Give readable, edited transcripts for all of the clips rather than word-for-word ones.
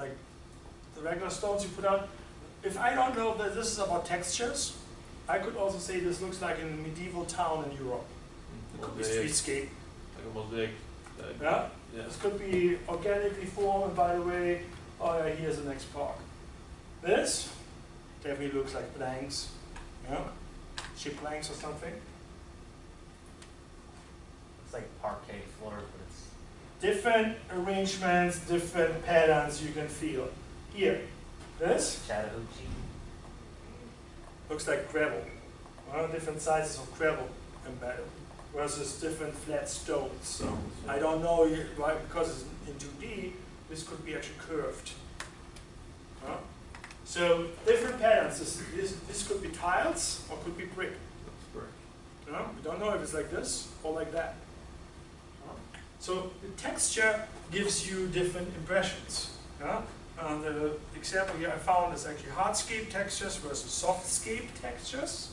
like the regular stones you put out. If I don't know that this is about textures, I could also say this looks like a medieval town in Europe. It could be streetscape. Like a mosaic. Yeah? Yeah. This could be organically formed, and by the way, oh yeah, here's the next park. This definitely looks like planks, yeah? Chip planks or something. It's like parquet floor, but it's Different arrangements, different patterns you can feel. Here, this Chattahoochee. looks like gravel. Different sizes of gravel embedded versus different flat stones. So I don't know why, because it's in 2D, this could be actually curved. So different patterns. This could be tiles or could be brick. We don't know if it's like this or like that. So the texture gives you different impressions. The example here I found is actually hardscape textures versus softscape textures.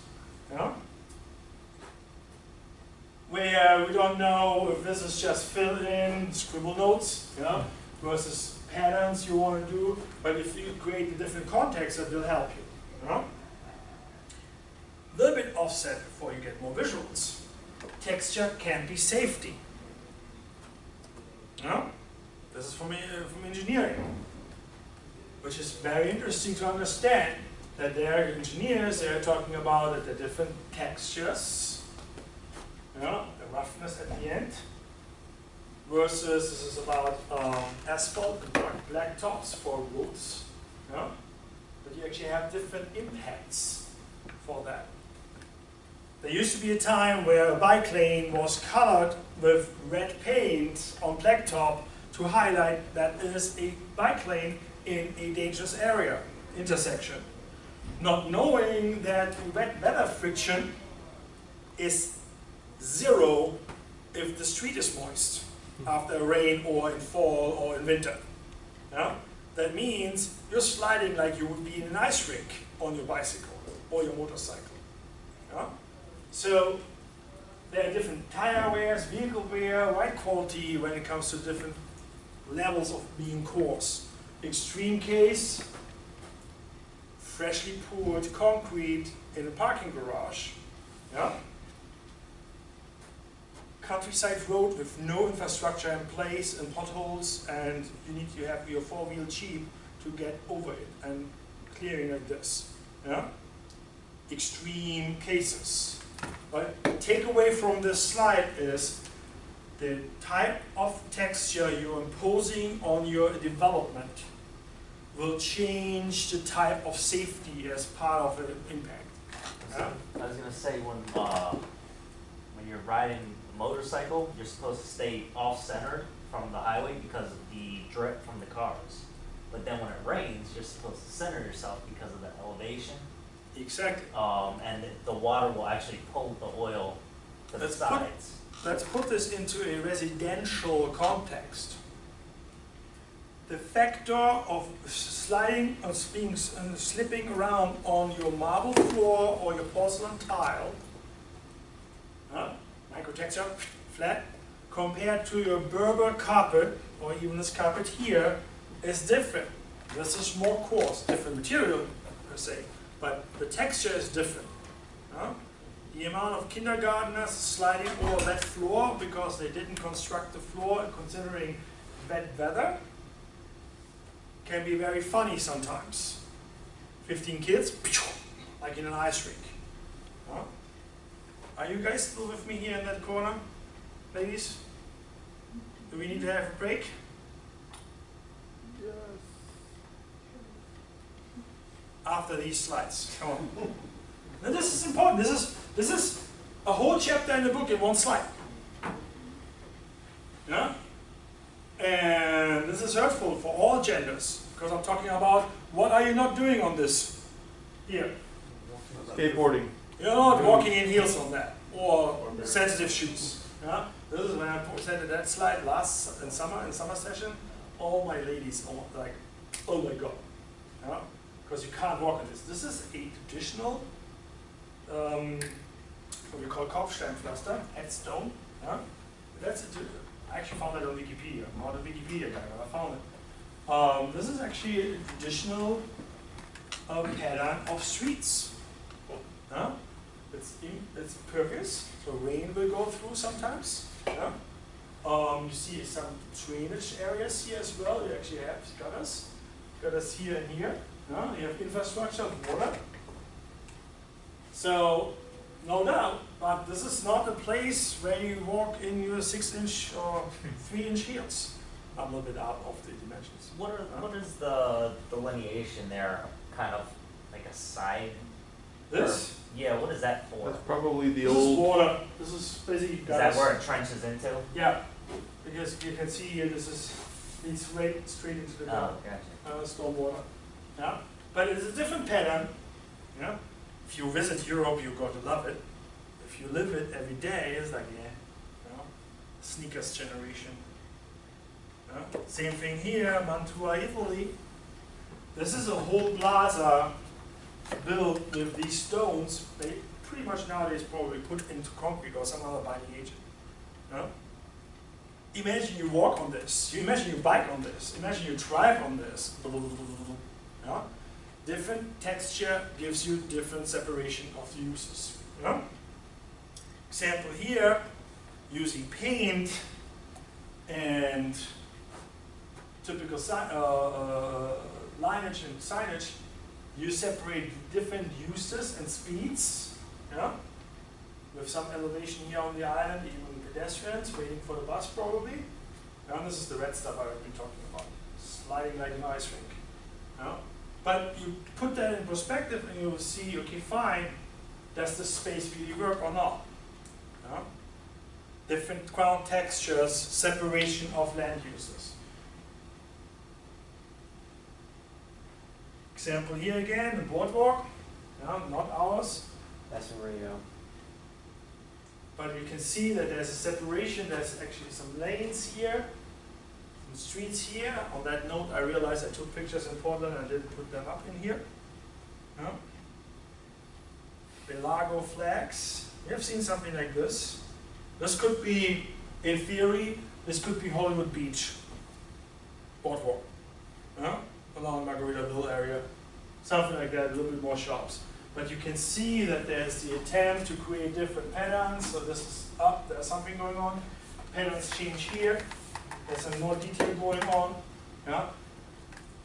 Where we don't know if this is just fill-in scribble notes versus patterns you want to do, but if you create a different context, that will help you. A little bit offset before you get more visuals. Texture can be safety. This is from engineering, which is very interesting to understand that there are engineers, they are talking about the different textures, the roughness at the end, versus this is about asphalt, black tops for roads, but you actually have different impacts for that. There used to be a time where a bike lane was colored with red paint on blacktop to highlight that it is a bike lane in a dangerous area, intersection. Not knowing that wet weather friction is 0 if the street is moist after rain or in fall or in winter. That means you're sliding like you would be in an ice rink on your bicycle or your motorcycle. So there are different tire wears, vehicle wear, ride quality when it comes to different levels of being coarse. Extreme case, freshly poured concrete in a parking garage. Countryside road with no infrastructure in place and potholes, and you need to have your four-wheel jeep to get over it, and clearing like this. Extreme cases. But the takeaway from this slide is the type of texture you're imposing on your development will change the type of safety as part of the impact. I was going to say, when you're riding a motorcycle, you're supposed to stay off-centered from the highway because of the drip from the cars. But then when it rains, you're supposed to center yourself because of the elevation. Exactly. And the water will actually pull the oil to the sides. Let's put this into a residential context. The factor of sliding or slipping around on your marble floor or your porcelain tile, microtexture, flat, compared to your Berber carpet, or even this carpet here, is different. This is more coarse, different material per se, but the texture is different. The amount of kindergartners sliding over that floor because they didn't construct the floor considering wet weather can be very funny sometimes. 15 kids, like in an ice rink. Are you guys still with me here in that corner, ladies? Do we need to have a break? Yes. After these slides, come on. Now this is important. This is a whole chapter in the book in one slide. And this is hurtful for all genders because I'm talking about what are you not doing on this here. Skateboarding. You're not walking in heels on that or sensitive shoes. This is when I presented that slide in summer session. All my ladies are like, oh my god, because you can't walk on this. This is a traditional, what we call Kopfsteinpflaster, headstone. I actually found that on Wikipedia. I'm not a Wikipedia guy, but I found it. This is actually a traditional pattern of streets. It's pervious, so rain will go through sometimes. Yeah? You see some drainage areas here as well. You actually have gutters here and here. Yeah? You have infrastructure of water. So, no doubt, but this is not a place where you walk in your 6-inch or 3-inch heels. I'm a little bit out of the dimensions. What is the delineation there? Kind of like a side? This? Yeah, what is that for? That's probably the This is old. water. This is basically Is gutters. that where it trenches into? Yeah, because you can see here, leads straight into the ground. Oh, gotcha. Storm water. Yeah, but it's a different pattern. Yeah, if you visit Europe, you're going to love it. If you live it every day, it's like sneakers generation. Same thing here, Mantua, Italy. This is a whole plaza built with these stones. They pretty much nowadays probably put into concrete or some other binding agent. Imagine you walk on this. Imagine you bike on this. Imagine you drive on this. Different texture gives you different separation of the uses. Example here, using paint and typical lineage and signage, you separate different uses and speeds, with some elevation here on the island, even pedestrians waiting for the bus probably. And this is the red stuff I've been talking about, sliding like an ice rink. But you put that in perspective and you will see, okay, fine, does the space really work or not? Different ground textures, separation of land uses. Example here again, the boardwalk, not ours. That's in Rio. But you can see that there's a separation, there's actually some lanes here, some streets here. On that note, I realized I took pictures in Portland and didn't put them up in here. Belago flags. We have seen something like this. This could be, in theory, this could be Hollywood Beach boardwalk. Along Margaritaville area. Something like that, a little bit more shops. But you can see that there's the attempt to create different patterns. So this is up, there's something going on. Patterns change here. There's some more detail going on.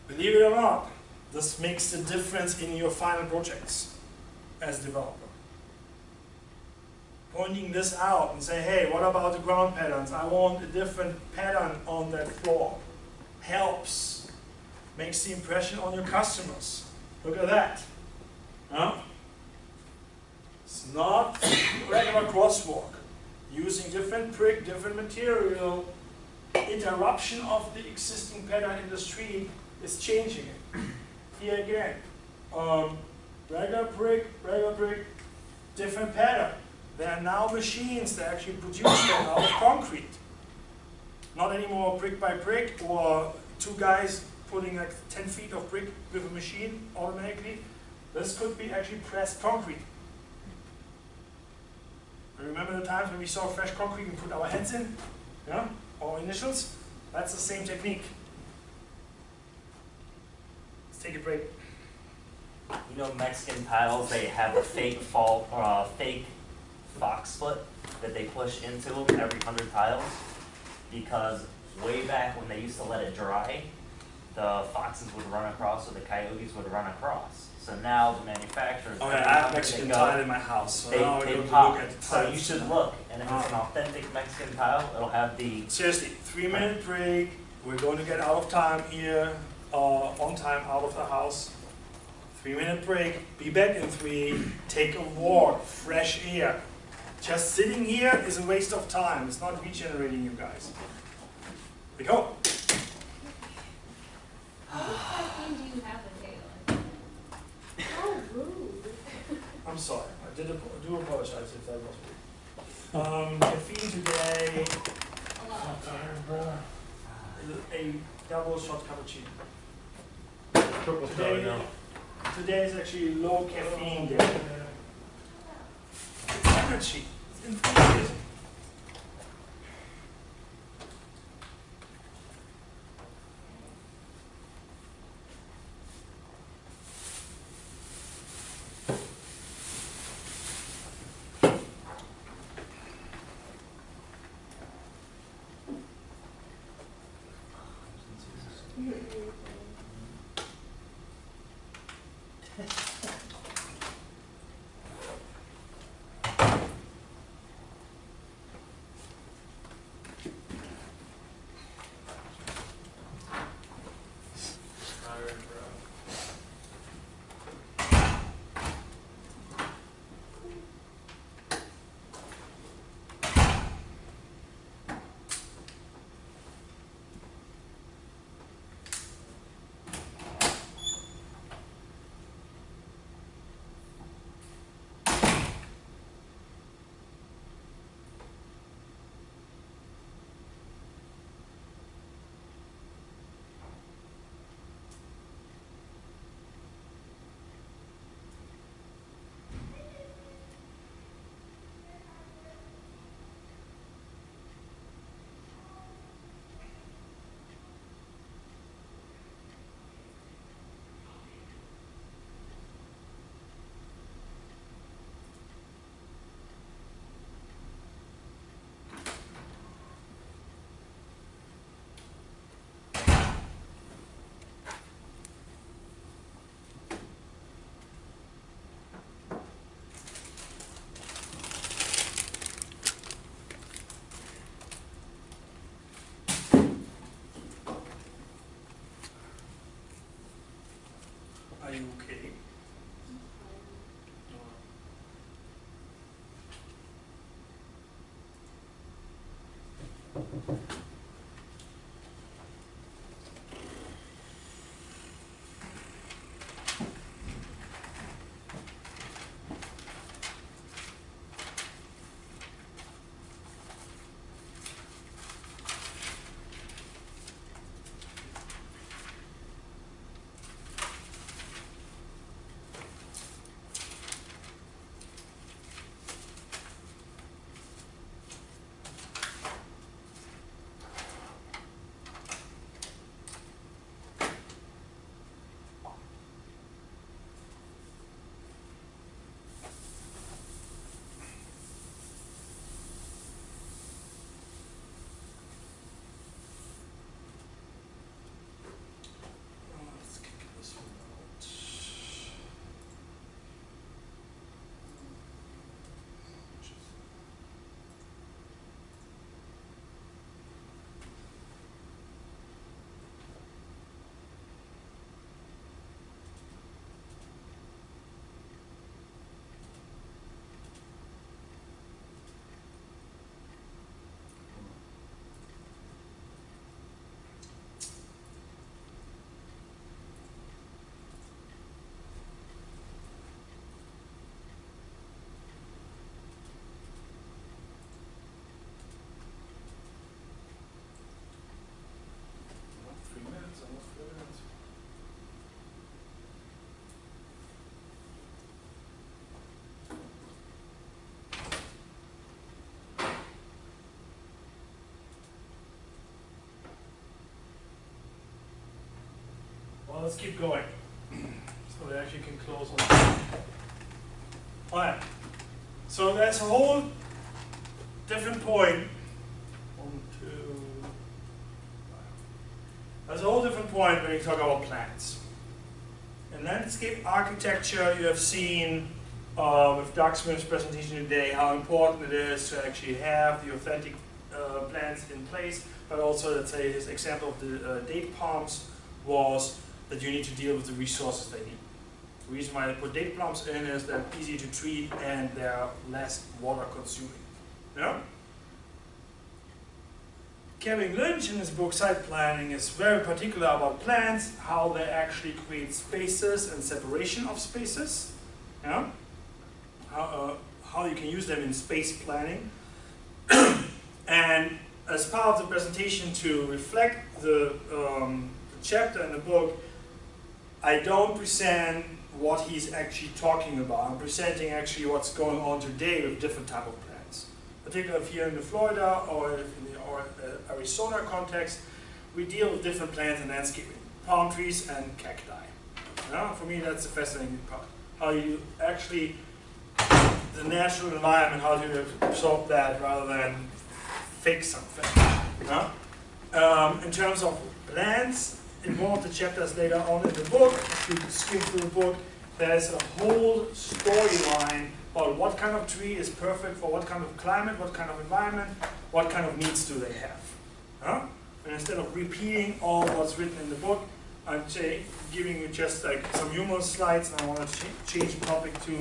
Believe it or not, this makes the difference in your final projects as a developer. Pointing this out and say, hey, what about the ground patterns? I want a different pattern on that floor. Helps. Makes the impression on your customers. Look at that. It's not regular crosswalk. Using different brick, different material, interruption of the existing pattern in the street is changing it. Here again, regular brick, different pattern. There are now machines that actually produce that out of concrete. Not anymore brick by brick or two guys putting like 10 feet of brick with a machine automatically. This could be actually pressed concrete. Remember the times when we saw fresh concrete and put our hands in? Our initials? That's the same technique. Let's take a break. You know, Mexican tiles, they have a fake fault or a fake fox foot that they push into them every 100 tiles, because way back when they used to let it dry, the foxes would run across or the coyotes would run across. So now the manufacturers, I have Mexican tile in my house, so now I they go to pop. look at the So tiles. you should look, and if it's an authentic Mexican tile, it'll have the. Seriously, 3-minute break. We're going to get out of time here, on time out of the house. 3-minute break. Be back in 3. Take a walk, fresh air. Just sitting here is a waste of time. It's not regenerating you guys. We go. What caffeine do you have a day on? How rude. I'm sorry. I do apologize if that was rude. Caffeine today, A lot. a double shot cappuccino. Triple Today, today is actually low caffeine day. It's energy. It's enthusiasm. Alright, bro. Are you okay? Let's kick this one out. Almost 3 minutes. Well, let's keep going. So we actually can close on. Alright. So there's a whole different point. 1, 2. There's a whole different point when you talk about plans. In landscape architecture, you have seen with Doug Smith's presentation today how important it is to actually have the authentic plans in place, but also, let's say, his example of the date palms was that you need to deal with the resources they need. The reason why they put date palms in is they're easy to treat and they're less water consuming. Yeah? Kevin Lynch in his book Site Planning is very particular about plans, how they actually create spaces and separation of spaces. Yeah? How you can use them in space planning. And as part of the presentation to reflect the chapter in the book, I don't present what he's actually talking about. I'm presenting actually what's going on today with different type of plans. Particularly here in the Florida or in the Arizona context, we deal with different plants in landscaping, palm trees and cacti. For me, that's the fascinating part. How you actually, the natural environment, how do you absorb that rather than fake something. In terms of plants, in one of the chapters later on in the book, if you skim through the book, there's a whole storyline about what kind of tree is perfect for what kind of climate, what kind of environment, what kind of needs do they have. Huh? And instead of repeating all what's written in the book, I'm giving you just like some humorous slides, and I want to change the topic to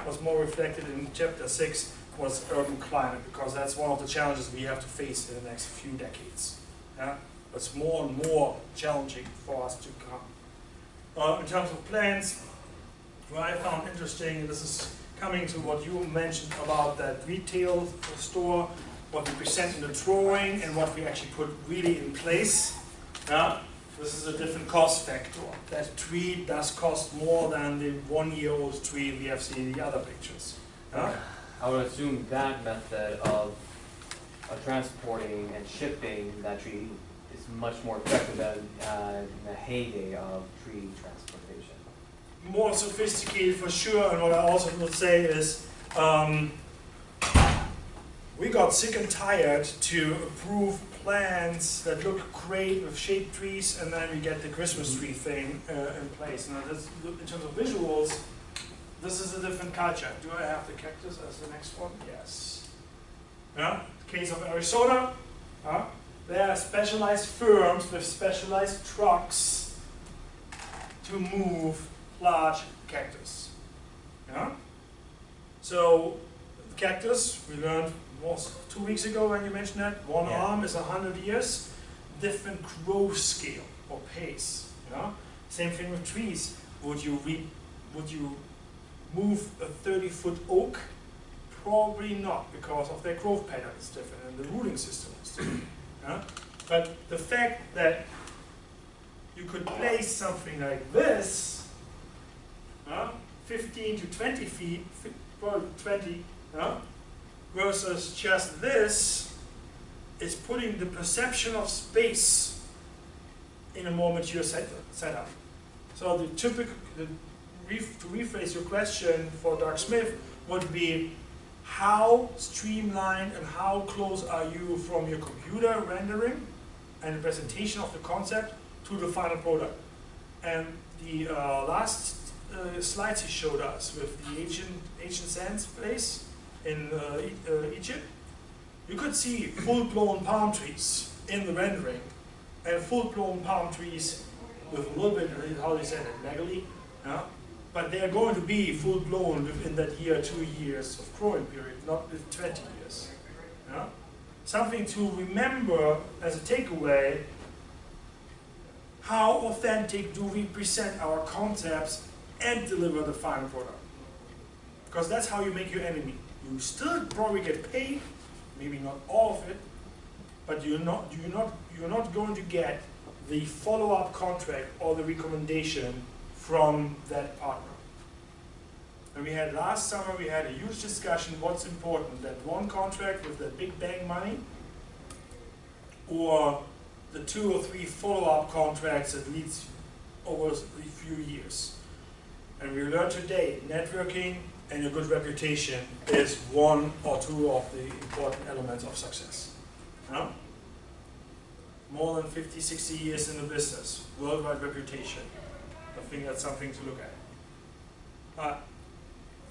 what's more reflected in chapter 6, was urban climate, because that's one of the challenges we have to face in the next few decades. Yeah? It's more and more challenging for us to come. In terms of plans, what I found interesting, and this is coming to what you mentioned about that retail store, what we present in the drawing and what we actually put really in place. Yeah? This is a different cost factor. That tree does cost more than the 1-year-old tree we have seen in the other pictures. Yeah? I would assume that method of transporting and shipping that tree is much more effective than the heyday of tree transportation. More sophisticated for sure, and what I also would say is we got sick and tired to approve plans that look great with shade trees, and then we get the Christmas tree thing in place. Now, that's, in terms of visuals, this is a different culture. Do I have the cactus as the next one? Yes. Yeah? Case of Arizona, there are specialized firms with specialized trucks to move large cactus. Yeah? So, the cactus, we learned was 2 weeks ago when you mentioned that, one arm is 100 years, different growth scale or pace. Yeah? Same thing with trees. Would you move a 30-foot oak? Probably not, because of their growth pattern is different and the rooting system is different. Yeah? But the fact that you could place something like this, 15 to 20 feet, probably 20, versus just this, is putting the perception of space in a more mature setup. So the typical, to rephrase your question for Doug Smith, would be how streamlined and how close are you from your computer rendering and the presentation of the concept to the final product. And the last slides he showed us with the ancient sands place in Egypt, you could see full-blown palm trees in the rendering, and full-blown palm trees with a little bit, how they said it, legally, but they are going to be full-blown within that year, 2 years of growing period, not with 20 years. Something to remember as a takeaway: how authentic do we present our concepts and deliver the final product? Because that's how you make your enemy. You still probably get paid, maybe not all of it, but you're not going to get the follow-up contract or the recommendation from that partner. And we had last summer, we had a huge discussion what's important, that one contract with that big bang money, or the 2 or 3 follow-up contracts that leads over a few years. And we learned today, networking and a good reputation is 1 or 2 of the important elements of success. More than 50, 60 years in the business, worldwide reputation. I think that's something to look at.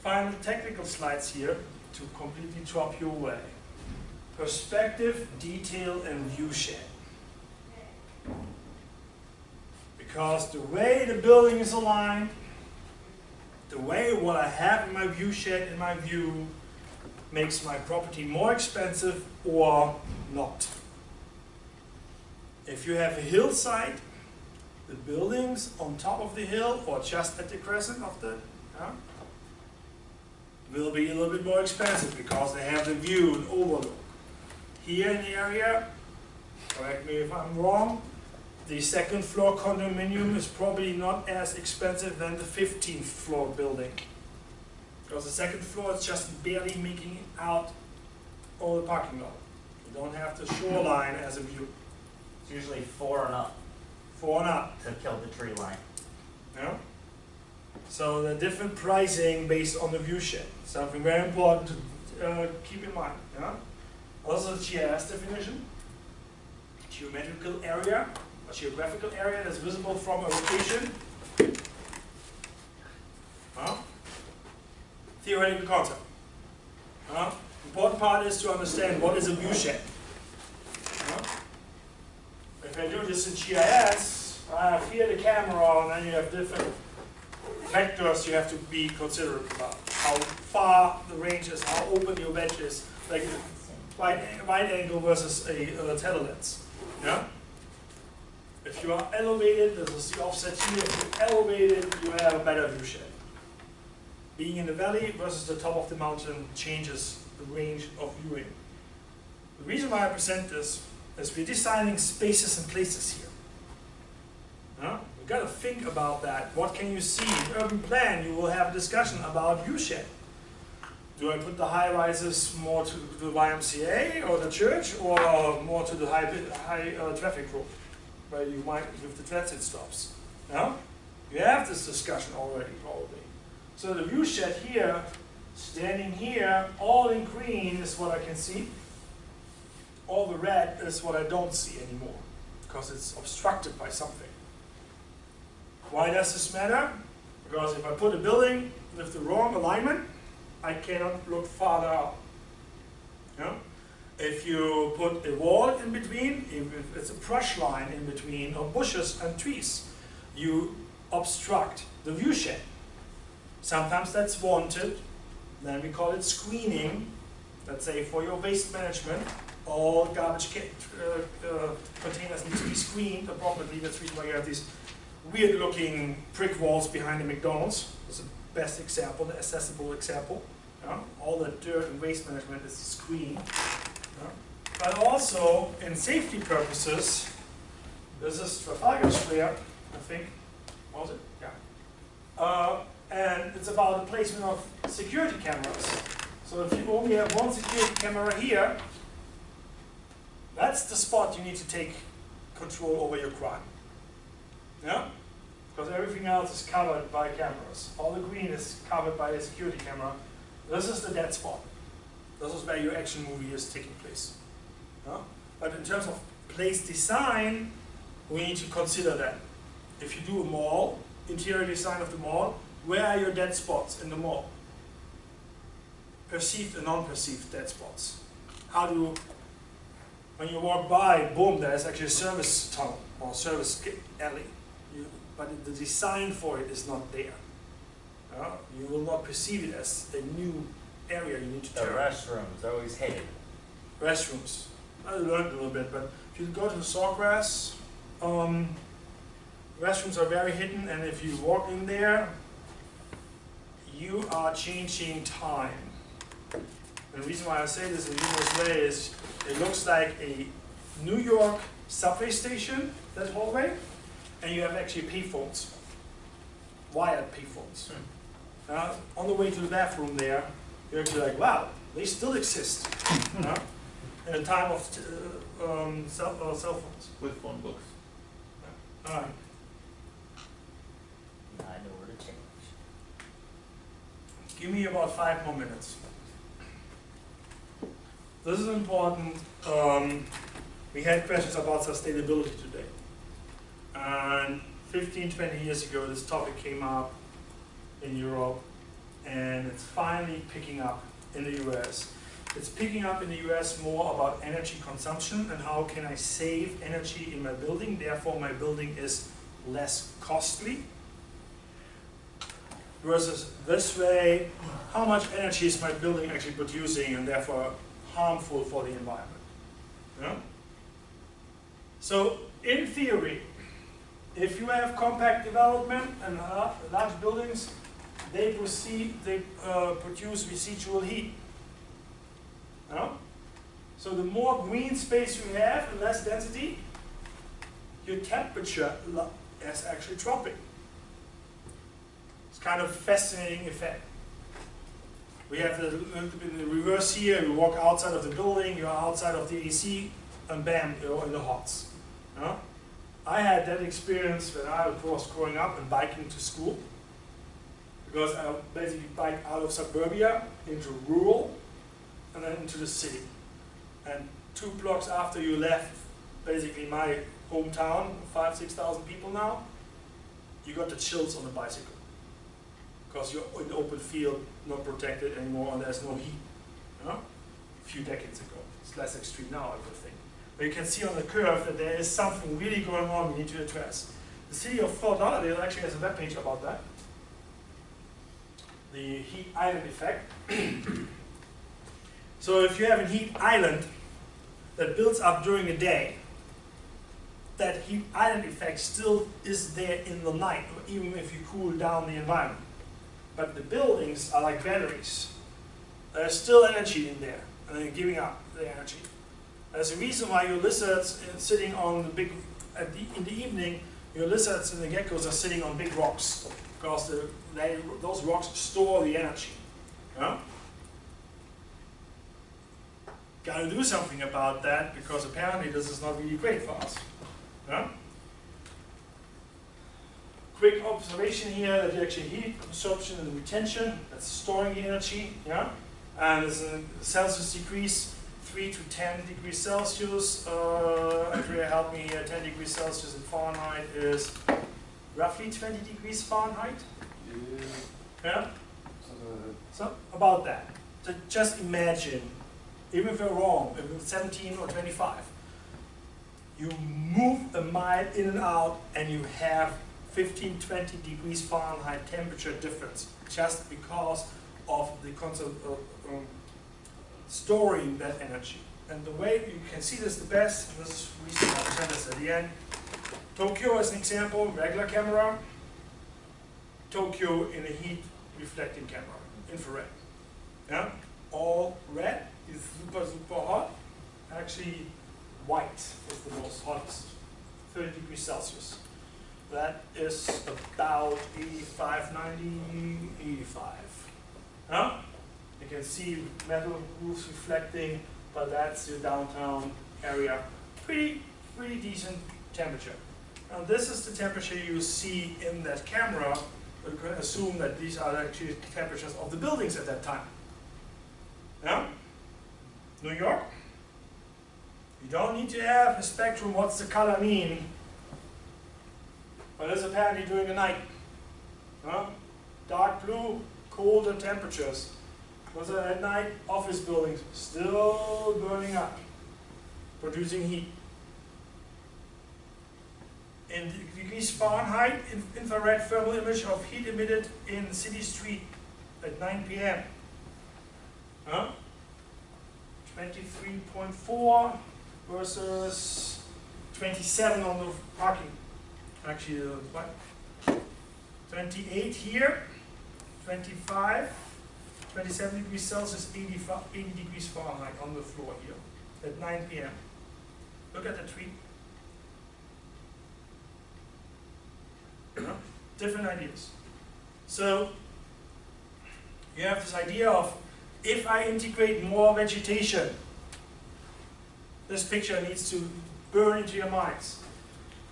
Final technical slides here to completely drop you away. Perspective, detail, and view shed. Because the way the building is aligned, the way what I have in my view shed, in my view, makes my property more expensive or not. If you have a hillside, the buildings on top of the hill or just at the crescent of the will be a little bit more expensive because they have the view and overlook. Here in the area, correct me if I'm wrong, the second floor condominium is probably not as expensive than the 15th floor building. Because the second floor is just barely making it out over the parking lot. You don't have the shoreline as a view. It's usually 4 and up 4 and up. to kill the tree line. Yeah? So the different pricing based on the view shed. Something very important to keep in mind. Yeah? Also the GIS definition. Geometrical area, a geographical area that's visible from a location. Theoretical concept. Important part is to understand what is a view shed. If I do this in GIS, I have here the camera, and then you have different vectors you have to be considerate about. How far the range is, how open your wedge is, like wide angle versus a telelens. Yeah? If you are elevated, this is the offset here. If you're elevated, you have a better view shed. Being in the valley versus the top of the mountain changes the range of viewing. The reason why I present this is we're designing spaces and places here. You've got to think about that. What can you see? In urban plan, you will have a discussion about view shed. Do I put the high rises more to the YMCA or the church, or more to the high traffic road, where you might with the transit stops? No? You have this discussion already, probably. So the view shed here, standing here, all in green is what I can see. All the red is what I don't see anymore, because it's obstructed by something. Why does this matter? Because if I put a building with the wrong alignment, I cannot look farther out. Yeah? If you put a wall in between, if it's a brush line in between, or bushes and trees, you obstruct the view shed. Sometimes that's wanted, then we call it screening. Let's say for your waste management, all garbage containers need to be screened appropriately. That's the reason why you have these weird looking brick walls behind the McDonald's. That's the best example, the accessible example. All the dirt and waste management is screened. But also, in safety purposes, this is Trafalgar Square, I think. What was it? Yeah. And it's about the placement of security cameras. So if you only have one security camera here, that's the spot you need to take control over your crime. Yeah? Because everything else is covered by cameras. All the green is covered by a security camera. This is the dead spot. This is where your action movie is taking place. Yeah? But in terms of place design, we need to consider that. If you do a mall, interior design of the mall, where are your dead spots in the mall? Perceived and non-perceived dead spots. How do, when you walk by, boom, there's actually a service tunnel or service alley. But the design for it is not there. You will not perceive it as a new area you need to turn. The restrooms are always hidden. Restrooms. I learned a little bit, but if you go to the Sawgrass, restrooms are very hidden, and if you walk in there, you are changing time. And the reason why I say this in numerous ways is it looks like a New York subway station, that hallway, and you have actually payphones, wired payphones. On the way to the bathroom there, you're actually like, wow, they still exist. In a time of cell phones. With phone books. All right. I know where to change. Give me about 5 more minutes. This is important. We had questions about sustainability today. And 15, 20 years ago, this topic came up in Europe, and it's finally picking up in the US. It's picking up in the US more about energy consumption and how can I save energy in my building, therefore my building is less costly. Versus this way, how much energy is my building actually producing and therefore harmful for the environment. Yeah? So in theory, if you have compact development and large buildings, they produce residual heat. Yeah? So the more green space you have and less density, your temperature is actually dropping. It's kind of a fascinating effect. We have the reverse here. You walk outside of the building, you're outside of the AC, and bam, you're in the hots. Yeah? I had that experience when I was growing up and biking to school, because I basically biked out of suburbia into rural and then into the city. And 2 blocks after you left basically my hometown, 5,000–6,000 people now, you got the chills on the bicycle. Because you're in open field, not protected anymore, and there's no heat. You know? A few decades ago. It's less extreme now, I would think. But you can see on the curve that there is something really going on we need to address. The city of Fort Lauderdale actually has a webpage about that. The heat island effect. So if you have a heat island that builds up during the day, that heat island effect still is there in the night, even if you cool down the environment. But the buildings are like batteries. There's still energy in there, and they're giving up the energy. There's a reason why your lizards sitting on the big, in the evening, your lizards and the geckos are sitting on big rocks, because those rocks store the energy. Yeah? Gotta do something about that, because apparently this is not really great for us. Yeah? Quick observation here that you actually heat absorption and retention, that's storing the energy. Yeah? And there's a Celsius decrease, 3 to 10 degrees Celsius. Andrea help me, 10 degrees Celsius in Fahrenheit is roughly 20 degrees Fahrenheit. Yeah? So about that. So just imagine, even if you're wrong, if it's 17 or 25, you move a mile in and out and you have 15, 20 degrees Fahrenheit temperature difference just because of the concept of storing that energy. And the way you can see this the best, and this is the reason I present this at the end. Tokyo as an example, regular camera. Tokyo in a heat reflecting camera, infrared. Yeah? All red is super, super hot. Actually, white is the most hottest, 30 degrees Celsius. That is about 85, 90, 85. Huh? You can see metal roofs reflecting, but that's your downtown area. Pretty decent temperature. Now this is the temperature you see in that camera. We can assume that these are actually temperatures of the buildings at that time. Yeah? New York? You don't need to have a spectrum, what's the color mean? But it's apparently during the night. Huh? Dark blue, colder temperatures. Because at night, office buildings still burning up, producing heat. In degrees Fahrenheit, infrared thermal image of heat emitted in city street at 9 p.m. Huh? 23.4 versus 27 on the parking. Actually, what? 28 here, 25, 27 degrees Celsius, 80 degrees Fahrenheit on the floor here at 9 p.m. Look at the tree. Yeah? Different ideas. So you have this idea of, if I integrate more vegetation, this picture needs to burn into your minds.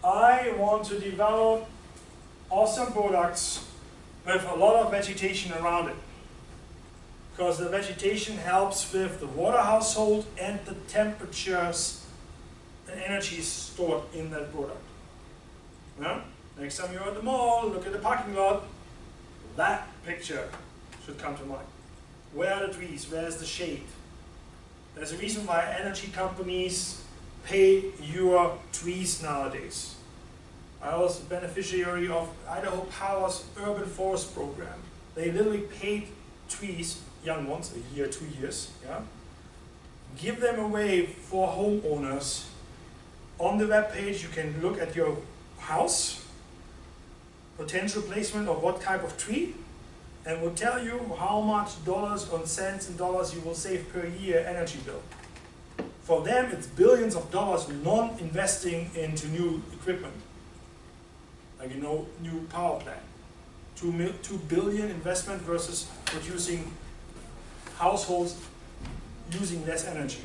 I want to develop awesome products with a lot of vegetation around it. Because the vegetation helps with the water household and the temperatures and energy stored in that product. Yeah? Next time you're at the mall, look at the parking lot, that picture should come to mind. Where are the trees? Where's the shade? There's a reason why energy companies pay your trees nowadays. I was a beneficiary of Idaho Power's Urban Forest Program. They literally paid trees, young ones, a year, 2 years, yeah? Give them away for homeowners. On the web page, you can look at your house, potential placement of what type of tree, and will tell you how much dollars on cents and dollars you will save per year energy bill. For them, it's billions of dollars non-investing into new equipment. Like, you know, new power plant. 2 billion investment versus producing households using less energy.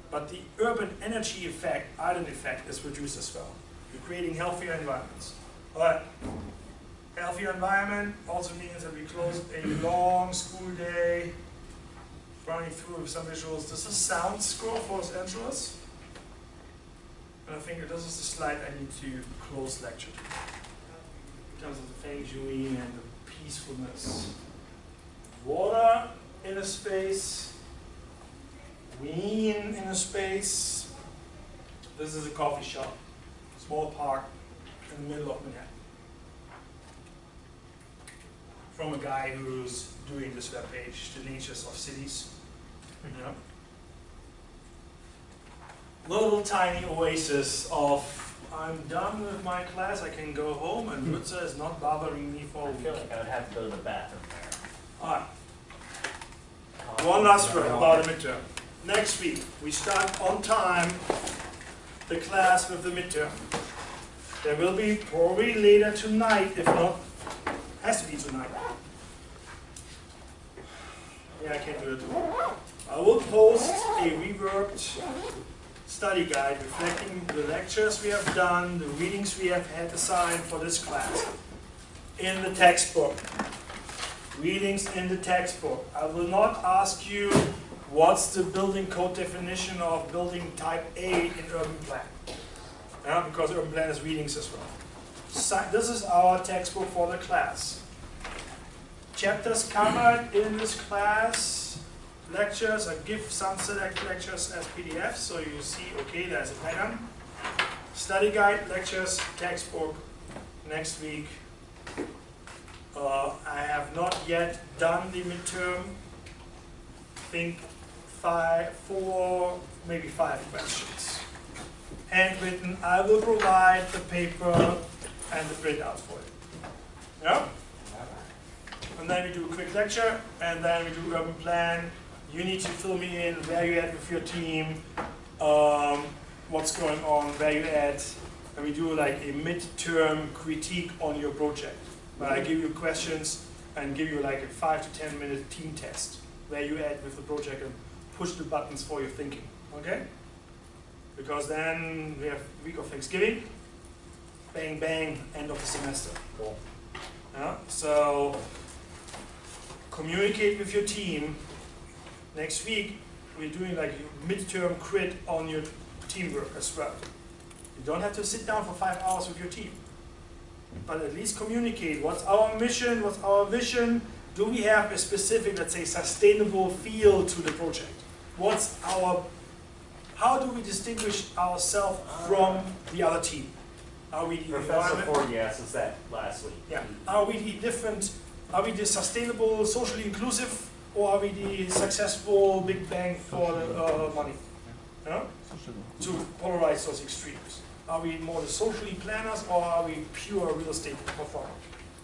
But the urban energy effect, island effect, is reduced as well. You're creating healthier environments. But healthier environment also means that we close a long school day, running through some visuals. This is sound score for Los Angeles. And I think this is the slide I need to close lecture to. In terms of the feng shui and the peacefulness. Water in a space, green in a space. This is a coffee shop, small park in the middle of Manhattan. From a guy who's doing this webpage, The Natures of Cities. You know? Little tiny oasis of, I'm done with my class, I can go home, and Rutzer is not bothering me for a I week. feel like I would have to go to the bathroom there. Alright, one last word about the midterm. Next week, we start on time the class with the midterm. There will be probably later tonight, if not, has to be tonight. Yeah, I can't do it tomorrow. I will post a reworked study guide reflecting the lectures we have done, the readings we have had assigned for this class in the textbook. Readings in the textbook. I will not ask you what's the building code definition of building type A in urban plan. Yeah, because urban plan is readings as well. So this is our textbook for the class. Chapters covered in this class, lectures, I give some select lectures as PDFs, so you see, okay, there's a pattern. Study guide, lectures, textbook, next week. I have not yet done the midterm. I think 4, maybe 5 questions. Handwritten, I will provide the paper and the printouts for it. Yeah? And then we do a quick lecture, and then we do urban plan. You need to fill me in where you're at with your team, what's going on, where you're at, and we do like a midterm critique on your project. Where I give you questions and give you like a 5 to 10 minute team test, where you're at with the project and push the buttons for your thinking, okay? Because then we have week of Thanksgiving, bang, bang, end of the semester. Cool. Yeah? So, communicate with your team. Next week, we're doing like a midterm crit on your teamwork as well. You don't have to sit down for 5 hours with your team, but at least communicate. What's our mission? What's our vision? Do we have a specific, let's say, sustainable feel to the project? How do we distinguish ourselves from the other team? Are we the Professor environment? Ford asked us that last week. Yeah. Are we the different? Are we the sustainable, socially inclusive, or are we the successful big bang for the money? Yeah? To polarize those extremes. Are we more the socially planners, or are we pure real estate performers?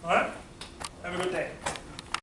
All right. Have a good day.